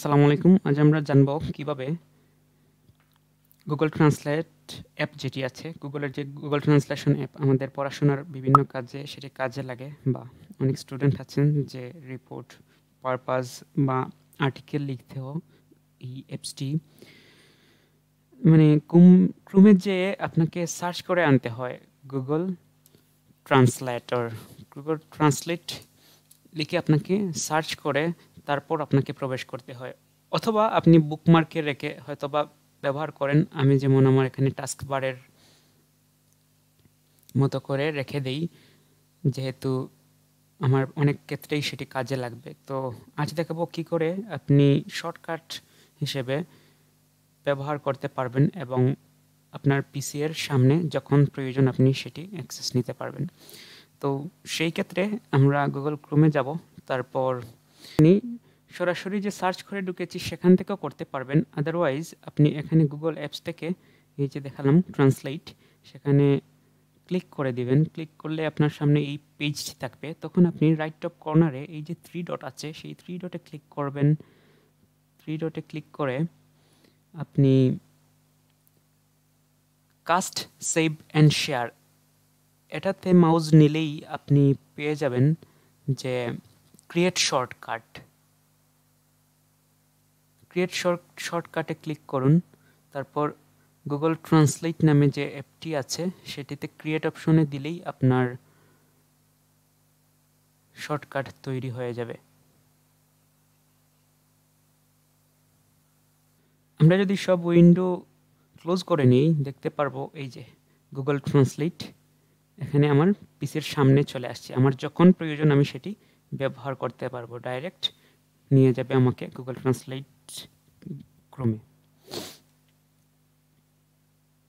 আসসালামু আলাইকুম। আজ আমরা জানব কিভাবে গুগল ট্রান্সলেট অ্যাপ যেটি আছে, গুগলের যে গুগল ট্রান্সলেশন অ্যাপ আমাদের পড়াশোনার বিভিন্ন কাজে সেটি কাজে লাগে, বা অনেক স্টুডেন্ট আছেন যে রিপোর্ট পারপাস বা আর্টিকেল লিখতেও এই অ্যাপসটি মানে ক্রোমে যে আপনাকে সার্চ করে আনতে হয় গুগল ট্রান্সলেটর, গুগল ট্রান্সলেট লিখে আপনাকে সার্চ করে তারপর আপনাকে প্রবেশ করতে হয়, অথবা আপনি বুকমার্কে রেখে হয়তোবা ব্যবহার করেন। আমি যেমন আমার এখানে টাস্ক বারের মতো করে রেখে দেই, যেহেতু আমার অনেক ক্ষেত্রেই সেটি কাজে লাগবে। তো আজ দেখাবো কি করে আপনি শর্টকাট হিসেবে ব্যবহার করতে পারবেন এবং আপনার পিসি এর সামনে যখন প্রয়োজন আপনি সেটি অ্যাক্সেস নিতে পারবেন। তো সেই ক্ষেত্রে আমরা গুগল ক্রোমে যাব, তারপর আপনি সরাসরি যে সার্চ করে ঢুকেছি সেখান থেকেও করতে পারবেন। আদারওয়াইজ আপনি এখানে গুগল অ্যাপস থেকে এই যে দেখালাম ট্রান্সলেট, সেখানে ক্লিক করে দিবেন। ক্লিক করলে আপনার সামনে এই পেজটি থাকবে। তখন আপনি রাইট টপ কর্নারে এই যে 3 ডট আছে সেই 3 ডটে ক্লিক করবেন। 3 ডটে ক্লিক করে আপনি কাস্ট, সেভ অ্যান্ড শেয়ার এটাতে মাউস নিলেই আপনি পেয়ে যাবেন যে ক্রিয়েট শর্টকাট। ক্রিয়েট শর্টকাটে ক্লিক করুন, তারপর গুগল ট্রান্সলেট নামে যে অ্যাপটি আছে সেটিতে ক্রিয়েট অপশনে দিলেই আপনার শর্টকাট তৈরি হয়ে যাবে। আমরা যদি সব উইন্ডো ক্লোজ করে নিই, দেখতে পারবো এই যে গুগল ট্রান্সলেট এখানে আমার পিসির সামনে চলে আসছে। আমার যখন প্রয়োজন আমি সেটি ব্যবহার করতে পারবো, ডাইরেক্ট নিয়ে যাবে আমাকে গুগল ট্রান্সলেট ক্রোমে।